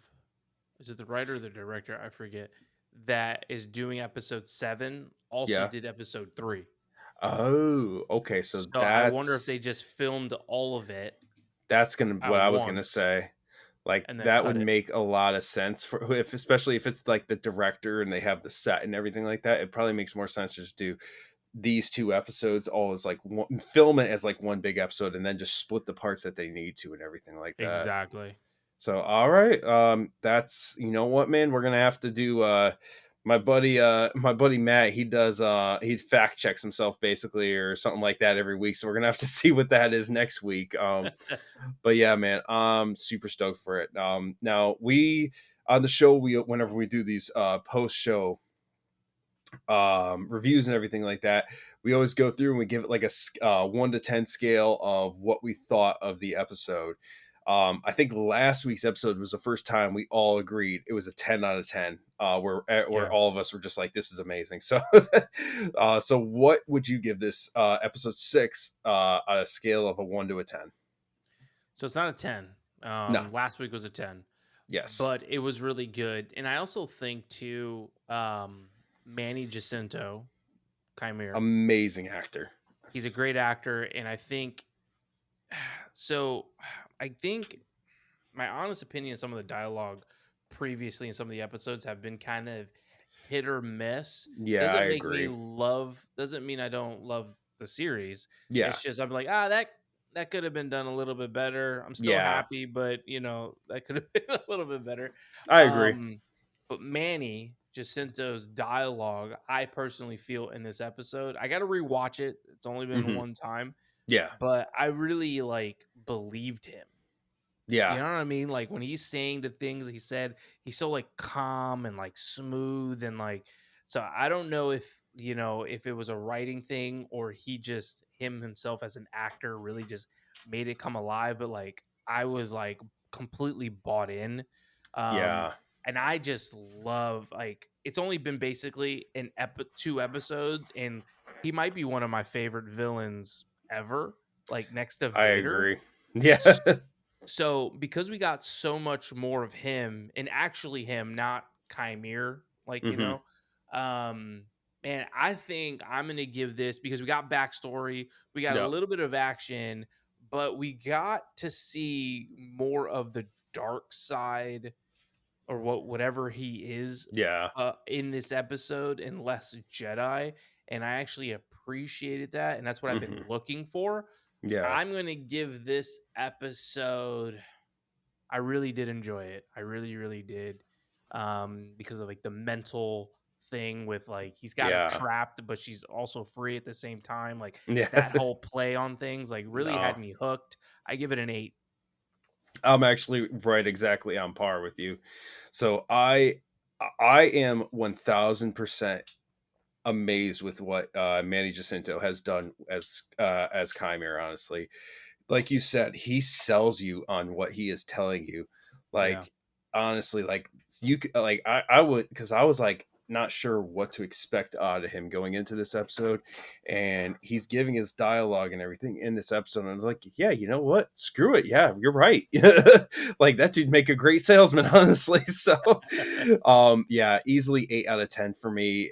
Speaker 3: is it the writer or the director? I forget. That is doing episode 7. Also
Speaker 1: yeah.
Speaker 3: did episode 3.
Speaker 1: Oh, okay. So
Speaker 3: So I wonder if they just filmed all of it
Speaker 1: that's gonna
Speaker 3: at
Speaker 1: what I was gonna
Speaker 3: once
Speaker 1: say. Like,
Speaker 3: and then
Speaker 1: that would
Speaker 3: cut it.
Speaker 1: make a lot of sense, for if, especially if it's like the director and they have the set and everything like that. It probably makes more sense to just do these two episodes all as like one, film it as like one big episode, and then just split the parts that they need to and everything like that.
Speaker 3: Exactly.
Speaker 1: So, all right, that's, what, man, we're gonna have to do. My buddy Matt, he does he fact checks himself basically or something like that every week. So we're gonna have to see what that is next week. But yeah, man, I'm super stoked for it. Now we on the show, we whenever we do these post show reviews and everything like that, we always go through and we give it like a 1 to 10 scale of what we thought of the episode. I think last week's episode was the first time we all agreed it was a 10 out of 10, where
Speaker 3: Yeah.
Speaker 1: all of us were just like, this is amazing. So so what would you give this episode 6 on a scale of a 1 to a 10?
Speaker 3: So it's not a 10.
Speaker 1: No.
Speaker 3: Last week was a 10,
Speaker 1: Yes.
Speaker 3: but it was really good. And I also think too, Manny Jacinto, Chimera,
Speaker 1: Amazing actor.
Speaker 3: he's a great actor, and I think so. I think my honest opinion, some of the dialogue previously in some of the episodes have been kind of hit or miss.
Speaker 1: Yeah, I
Speaker 3: Doesn't make me
Speaker 1: agree.
Speaker 3: love. Doesn't mean I don't love the series.
Speaker 1: Yeah.
Speaker 3: It's just I'm like, that could have been done a little bit better. I'm still
Speaker 1: Yeah,
Speaker 3: happy, but that could have been a little bit better.
Speaker 1: I agree.
Speaker 3: But Manny Jacinto's dialogue, I personally feel in this episode, I got to rewatch it. It's only been
Speaker 1: Hmm.
Speaker 3: one time,
Speaker 1: Yeah,
Speaker 3: but I really believed him. You
Speaker 1: yeah,
Speaker 3: know what I mean? Like when he's saying the things he said, he's so calm and smooth and so I don't know if it was a writing thing or he just himself as an actor really just made it come alive, but I was completely bought in. Um
Speaker 1: yeah.
Speaker 3: and I just love it's only been basically two episodes and he might be one of my favorite villains ever, next to
Speaker 1: I
Speaker 3: Vader.
Speaker 1: agree. Yeah,
Speaker 3: So because we got so much more of him and actually him, not Chimere,
Speaker 1: hmm,
Speaker 3: um, man, I think I'm gonna give this because we got backstory, we got a
Speaker 1: yep,
Speaker 3: little bit of action, but we got to see more of the dark side or whatever he is
Speaker 1: yeah,
Speaker 3: in this episode and less Jedi. And I actually appreciated that, and that's what I've been
Speaker 1: hmm,
Speaker 3: looking for.
Speaker 1: yeah,
Speaker 3: I'm gonna give this episode, I really did enjoy it. I really, really did. Because of the mental thing with he's got her
Speaker 1: yeah,
Speaker 3: trapped, but she's also free at the same time.
Speaker 1: yeah.
Speaker 3: That whole play on things really
Speaker 1: No,
Speaker 3: had me hooked. I give it an 8.
Speaker 1: I'm actually right exactly on par with you. So I am 1000% amazed with what Manny Jacinto has done as Chimera. Honestly, like you said, he sells you on what he is telling you.
Speaker 3: Yeah.
Speaker 1: Like honestly, I would, because I was not sure what to expect out of him going into this episode, and he's giving his dialogue and everything in this episode, and I was like, yeah, you know what, screw it, yeah, you're right. Like that dude make a great salesman, honestly. So yeah, easily 8 out of 10 for me.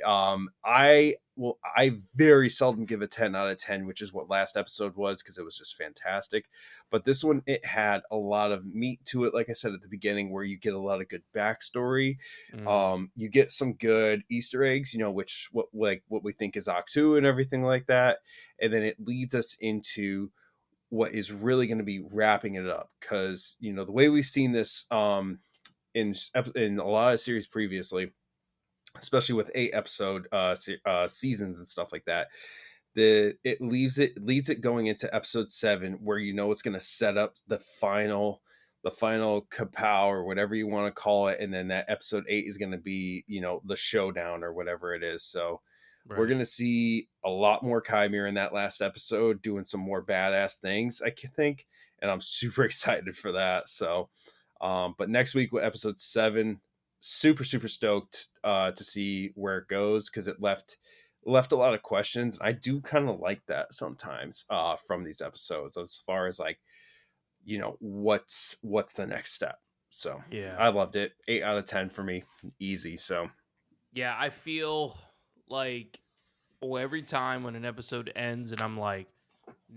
Speaker 1: I very seldom give a 10 out of 10, which is what last episode was, because it was just fantastic. But this one, it had a lot of meat to it, like I said at the beginning, where you get a lot of good backstory.
Speaker 3: Mm,
Speaker 1: You get some good Easter eggs, which what we think is Octu and everything like that. And then it leads us into what is really going to be wrapping it up, because the way we've seen this in a lot of series previously, especially with 8 episode seasons and stuff like that, it leads it going into episode 7, where it's going to set up the final kapow, or whatever you want to call it, and then that episode 8 is going to be the showdown or whatever it is. So we're
Speaker 3: right.
Speaker 1: going to see a lot more Chimera in that last episode doing some more badass things, I can think, and I'm super excited for that. So but next week with episode 7, super super stoked to see where it goes, because it left a lot of questions. I do kind of like that sometimes from these episodes, as far as what's the next step. So
Speaker 3: Yeah.
Speaker 1: I loved it. 8 out of 10 for me, easy. So
Speaker 3: Yeah. I feel every time when an episode ends and I'm like,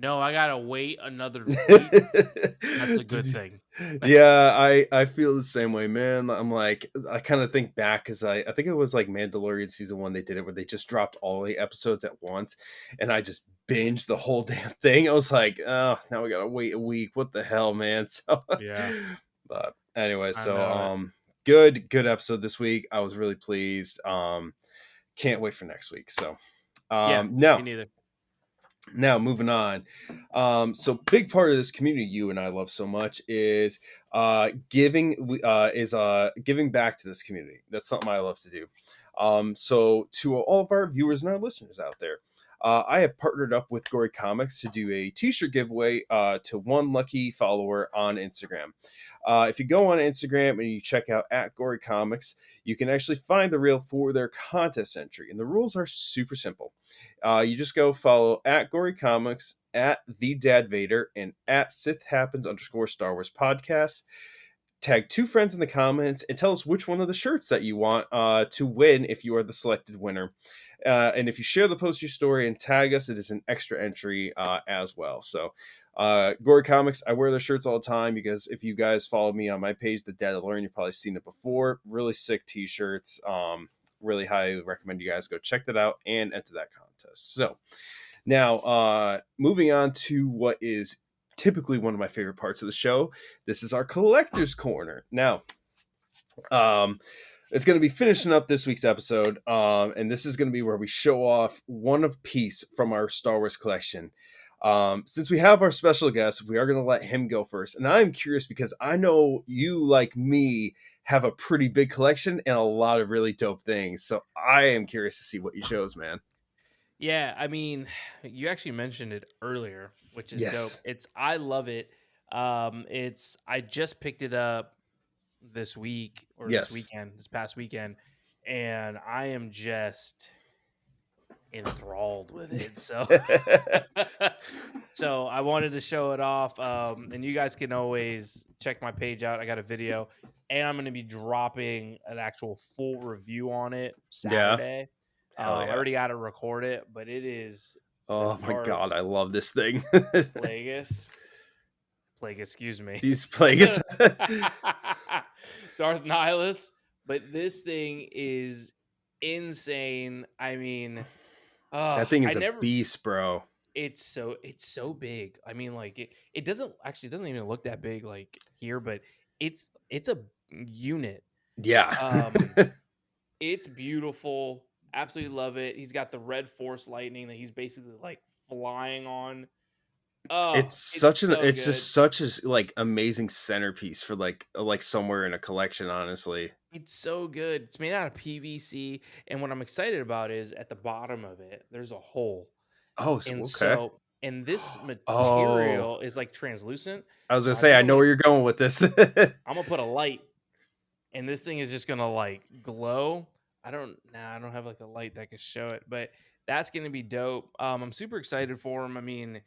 Speaker 3: no, I gotta wait another week. That's a good thing.
Speaker 1: Yeah, I feel the same way, man. I'm like, I kind of think back, because I think it was like Mandalorian season 1, they did it where they just dropped all 8 episodes at once, and I just binged the whole damn thing. I was like, oh, now we gotta wait a week. What the hell, man? So
Speaker 3: Yeah,
Speaker 1: but anyway,
Speaker 3: I
Speaker 1: so
Speaker 3: know it.
Speaker 1: good episode this week. I was really pleased. Can't wait for next week. So
Speaker 3: Yeah, me
Speaker 1: now
Speaker 3: neither.
Speaker 1: moving on. So big part of this community you and I love so much is giving back to this community. That's something I love to do. So to all of our viewers and our listeners out there, I have partnered up with Gory Comics to do a t-shirt giveaway to one lucky follower on Instagram. If you go on Instagram and you check out at Gory Comics, you can actually find the reel for their contest entry. And the rules are super simple. You just go follow at Gory Comics, at The Dad Vader, and at Sith Happens _Star Wars podcast. Tag 2 friends in the comments and tell us which one of the shirts that you want to win if you are the selected winner. And if you share the post your story and tag us, it is an extra entry as well. So Gory Comics, I wear their shirts all the time, because if you guys follow me on my page, the Dadalorian, you've probably seen it before. Really sick t-shirts. Really highly recommend you guys go check that out and enter that contest. So now moving on to what is typically one of my favorite parts of the show. This is our collector's corner. Now, it's going to be finishing up this week's episode, and this is going to be where we show off one of piece from our Star Wars collection. Since we have our special guest, we are going to let him go first. And I'm curious because I know you, like me, have a pretty big collection and a lot of really dope things. So I am curious to see what you chose, man.
Speaker 3: Yeah, I mean, you actually mentioned it earlier, which is
Speaker 1: Yes.
Speaker 3: dope. I love it. I just picked it up this week or
Speaker 1: Yes.
Speaker 3: this past weekend, and I am just enthralled with it. So so I wanted to show it off. And you guys can always check my page out. I got a video, and I'm going to be dropping an actual full review on it
Speaker 1: Yeah.
Speaker 3: Saturday.
Speaker 1: Hell yeah.
Speaker 3: I already got to record it, but it is
Speaker 1: Oh
Speaker 3: the
Speaker 1: my
Speaker 3: Darth
Speaker 1: God, I love this thing.
Speaker 3: Plagueis. Excuse me.
Speaker 1: These Plagueis.
Speaker 3: Darth Nihilus. But this thing is insane. I mean,
Speaker 1: That thing is
Speaker 3: I
Speaker 1: a
Speaker 3: never
Speaker 1: beast, bro.
Speaker 3: it's so big. I mean, like it doesn't even look that big like here, but it's a unit.
Speaker 1: Yeah.
Speaker 3: It's beautiful. Absolutely love it. He's got the red force lightning that he's basically like flying on. Oh,
Speaker 1: It's
Speaker 3: good.
Speaker 1: just such a like amazing centerpiece for like somewhere in a collection, honestly.
Speaker 3: It's so good. It's made out of PVC, and what I'm excited about is at the bottom of it, there's a hole.
Speaker 1: Oh,
Speaker 3: And
Speaker 1: okay.
Speaker 3: so, and this
Speaker 1: Oh,
Speaker 3: material is like translucent.
Speaker 1: I was
Speaker 3: So
Speaker 1: gonna say, I know where you're going with this.
Speaker 3: I'm gonna put a light, and this thing is just gonna like glow. I don't have like a light that can show it, but that's gonna be dope. I'm super excited for him. I mean,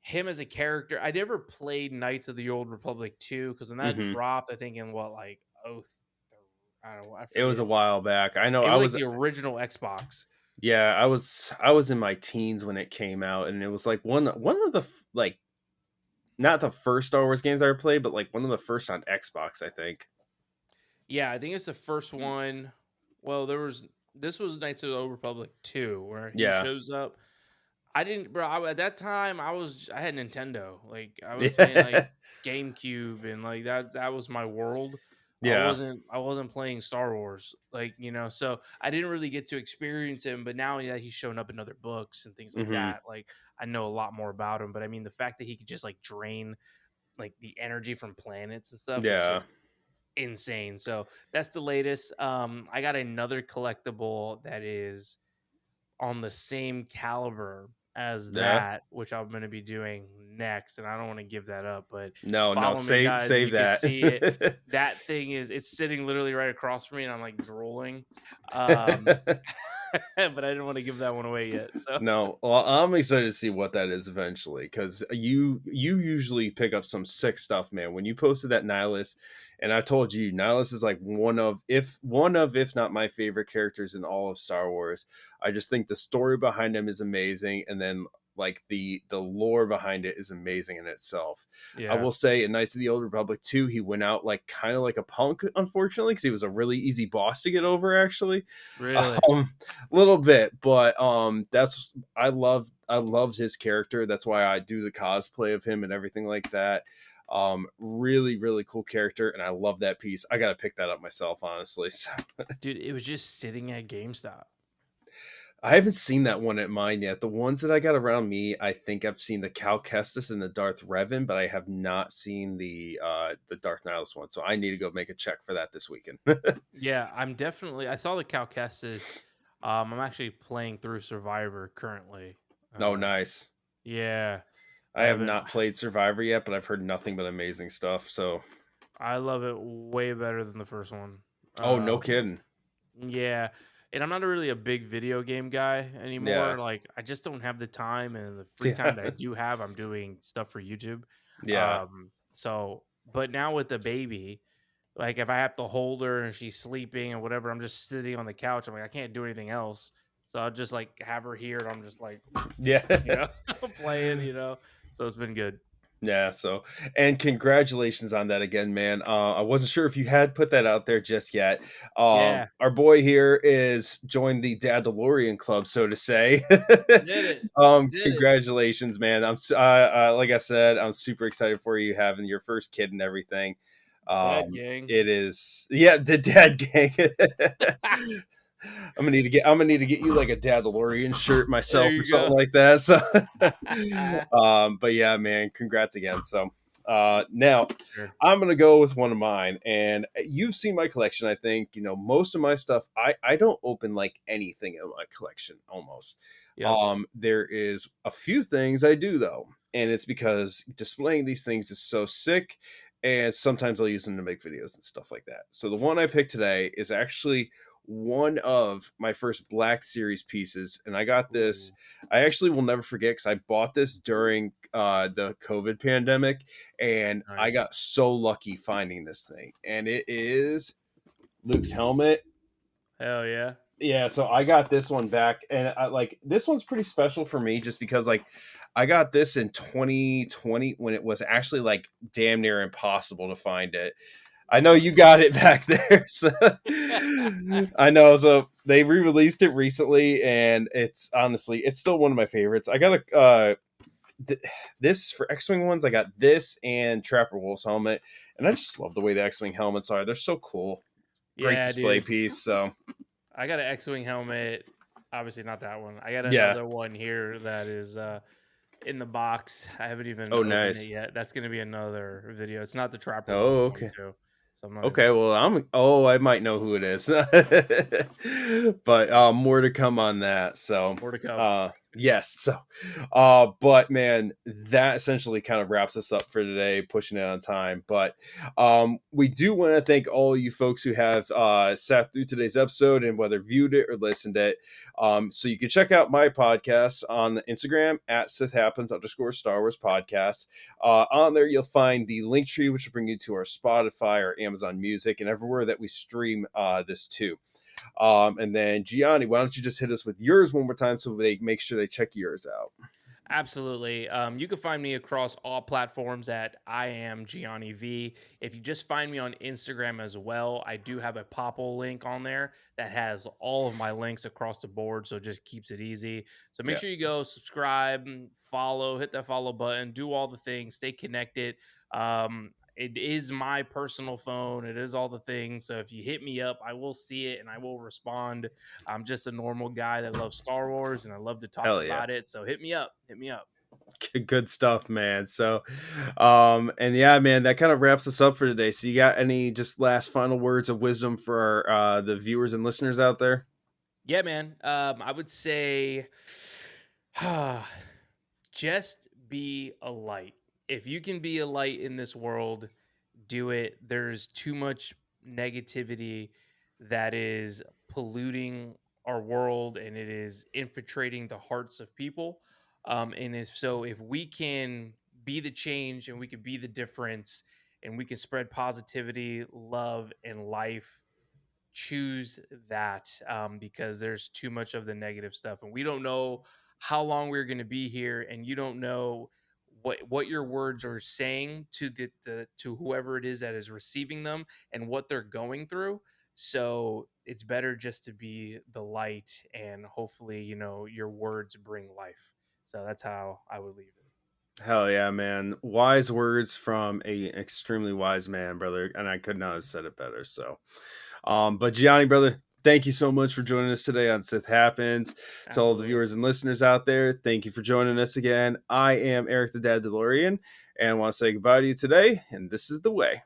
Speaker 3: him as a character. I never played Knights of the Old Republic 2 because when that
Speaker 1: Hmm.
Speaker 3: dropped, I think in what like Oath, I don't know, I
Speaker 1: It was
Speaker 3: forget.
Speaker 1: a while back. I know.
Speaker 3: It
Speaker 1: I
Speaker 3: was like
Speaker 1: was,
Speaker 3: the original Xbox.
Speaker 1: yeah, I was in my teens when it came out, and it was like one of the like not the first Star Wars games I ever played, but like one of the first on Xbox, I think.
Speaker 3: Yeah, I think it's the first one. Well, this was Knights of the Old Republic 2 where he
Speaker 1: Yeah.
Speaker 3: shows up. I didn't, bro. At that time, I had Nintendo. Like I was playing like
Speaker 1: Yeah.
Speaker 3: GameCube, and like that was my world.
Speaker 1: Yeah.
Speaker 3: I wasn't playing Star Wars, like so I didn't really get to experience him. But now that he's shown up in other books and things like
Speaker 1: Hmm.
Speaker 3: that, like I know a lot more about him. But I mean, the fact that he could just like drain like the energy from planets and stuff is
Speaker 1: Yeah.
Speaker 3: just insane. So that's the latest. I got another collectible that is on the same caliber as
Speaker 1: Yeah.
Speaker 3: that, which I'm going to be doing next, and I don't want to give that up, but
Speaker 1: No,
Speaker 3: follow me, guys, and
Speaker 1: save
Speaker 3: you can see it.
Speaker 1: that.
Speaker 3: That thing it's sitting literally right across from me, and I'm like drooling. Um, but I didn't want to give that one away yet. So
Speaker 1: No, well, I'm excited to see what that is eventually because you usually pick up some sick stuff, man. When you posted that Nihilus, and I told you Nihilus is like one of if not my favorite characters in all of Star Wars. I just think the story behind him is amazing, and then like the lore behind it is amazing in itself. I
Speaker 3: yeah,
Speaker 1: will say in Knights of the Old Republic 2, he went out like kind of like a punk, unfortunately, because he was a really easy boss to get over, actually.
Speaker 3: really.
Speaker 1: Um, little bit, but that's I loved his character. That's why I do the cosplay of him and everything like that. Really, really cool character, and I love that piece. I gotta pick that up myself, honestly. So,
Speaker 3: Dude, it was just sitting at GameStop.
Speaker 1: I haven't seen that one at mine yet. The ones that I got around me, I think I've seen the Cal Kestis and the Darth Revan, but I have not seen the Darth Nihilus one. So I need to go make a check for that this weekend.
Speaker 3: Yeah, I saw the Cal Kestis. I'm actually playing through Survivor currently.
Speaker 1: Oh, nice.
Speaker 3: Yeah,
Speaker 1: I
Speaker 3: I
Speaker 1: have
Speaker 3: haven't.
Speaker 1: not played Survivor yet, but I've heard nothing but amazing stuff. So,
Speaker 3: I love it way better than the first one.
Speaker 1: oh, no
Speaker 3: Um,
Speaker 1: kidding.
Speaker 3: yeah, and I'm not really a big video game guy
Speaker 1: Yeah.
Speaker 3: anymore. Like, I just don't have the time, and the free time that I
Speaker 1: Yeah.
Speaker 3: do have, I'm doing stuff for YouTube.
Speaker 1: Yeah.
Speaker 3: So, but now with the baby, like if I have to hold her and she's sleeping and whatever, I'm just sitting on the couch. I'm like, I can't do anything else. So I'll just like have her here, and I'm just like,
Speaker 1: Yeah.
Speaker 3: playing. So it's been good.
Speaker 1: Yeah, so and congratulations on that again, man. I wasn't sure if you had put that out there just yet.
Speaker 3: Yeah,
Speaker 1: Our boy here is joined the Dadalorian Club, so to say.
Speaker 3: did it. Did it.
Speaker 1: Congratulations, man. Like I said, I'm super excited for you having your first kid and everything.
Speaker 3: Dad gang.
Speaker 1: It is, yeah, the dad gang. I'm gonna need to get you like a Dadalorian shirt
Speaker 3: There
Speaker 1: myself or
Speaker 3: you
Speaker 1: something
Speaker 3: go.
Speaker 1: like that. So, but yeah, man, congrats again. So, now
Speaker 3: Sure.
Speaker 1: I'm gonna go with one of mine, and you've seen my collection. I think you know most of my stuff. I don't open like anything in my collection almost.
Speaker 3: Yep.
Speaker 1: There is a few things I do though, and it's because displaying these things is so sick, and sometimes I'll use them to make videos and stuff like that. So the one I picked today is actually one of my first Black Series pieces, and I got this.
Speaker 3: Ooh,
Speaker 1: I actually will never forget because I bought this during the COVID pandemic, and I
Speaker 3: nice.
Speaker 1: got so lucky finding this thing. And it is Luke's helmet.
Speaker 3: Hell yeah.
Speaker 1: Yeah, so I got this one back, and I like this one's pretty special for me just because like I got this in 2020 when it was actually like damn near impossible to find it. I know you got it back there. So I know. So they re-released it recently, and it's honestly, it's still one of my favorites. I got a this for X-wing ones. I got this and Trapper Wolf's helmet, and I just love the way the X-wing helmets are. They're so cool. Great
Speaker 3: Yeah,
Speaker 1: display
Speaker 3: dude.
Speaker 1: piece. So
Speaker 3: I got an X-wing helmet. Obviously not that one. I got
Speaker 1: yeah.
Speaker 3: another one here that is in the box. I haven't even
Speaker 1: Oh,
Speaker 3: opened it
Speaker 1: nice.
Speaker 3: yet. That's gonna be another video. It's not the Trapper Wolf
Speaker 1: Oh,
Speaker 3: one
Speaker 1: okay.
Speaker 3: too. So I'm not even
Speaker 1: Okay, well, I might know who it is. But more to come on that. So,
Speaker 3: more to come.
Speaker 1: yes. So, but man, that essentially kind of wraps us up for today, pushing it on time. But we do want to thank all you folks who have sat through today's episode and whether viewed it or listened it. So you can check out my podcast on Instagram at Sith Happens _Star Wars podcast. On there, you'll find the link tree, which will bring you to our Spotify or Amazon Music and everywhere that we stream this to. And then, Gianni, why don't you just hit us with yours one more time so they make sure they check yours out?
Speaker 3: Absolutely. You can find me across all platforms at I am Gianni V. If you just find me on Instagram as well, I do have a Popple link on there that has all of my links across the board, so it just keeps it easy. So make
Speaker 1: Yeah.
Speaker 3: sure you go subscribe, follow, hit that follow button, do all the things, stay connected. It is my personal phone. It is all the things. So if you hit me up, I will see it and I will respond. I'm just a normal guy that loves Star Wars and I love to talk
Speaker 1: Hell yeah.
Speaker 3: about it. So hit me up. Hit me up.
Speaker 1: Good stuff, man. So, and yeah, man, that kind of wraps us up for today. So, you got any just last final words of wisdom for our, the viewers and listeners out there?
Speaker 3: Yeah, man. I would say just be a light. If you can be a light in this world, do it. There's too much negativity that is polluting our world and it is infiltrating the hearts of people. And if we can be the change and we can be the difference and we can spread positivity, love, and life, choose that, because there's too much of the negative stuff and we don't know how long we're going to be here, and you don't know what your words are saying to the to whoever it is that is receiving them and what they're going through. So it's better just to be the light, and hopefully your words bring life. So that's how I would leave it.
Speaker 1: Hell yeah, man. Wise words from a extremely wise man, brother. And I could not have said it better. So, but Gianni, brother, thank you so much for joining us today on Sith Happens. To all the
Speaker 3: Absolutely.
Speaker 1: viewers and listeners out there, thank you for joining us again. I am Eric the Dadalorian, and I want to say goodbye to you today. And this is the way.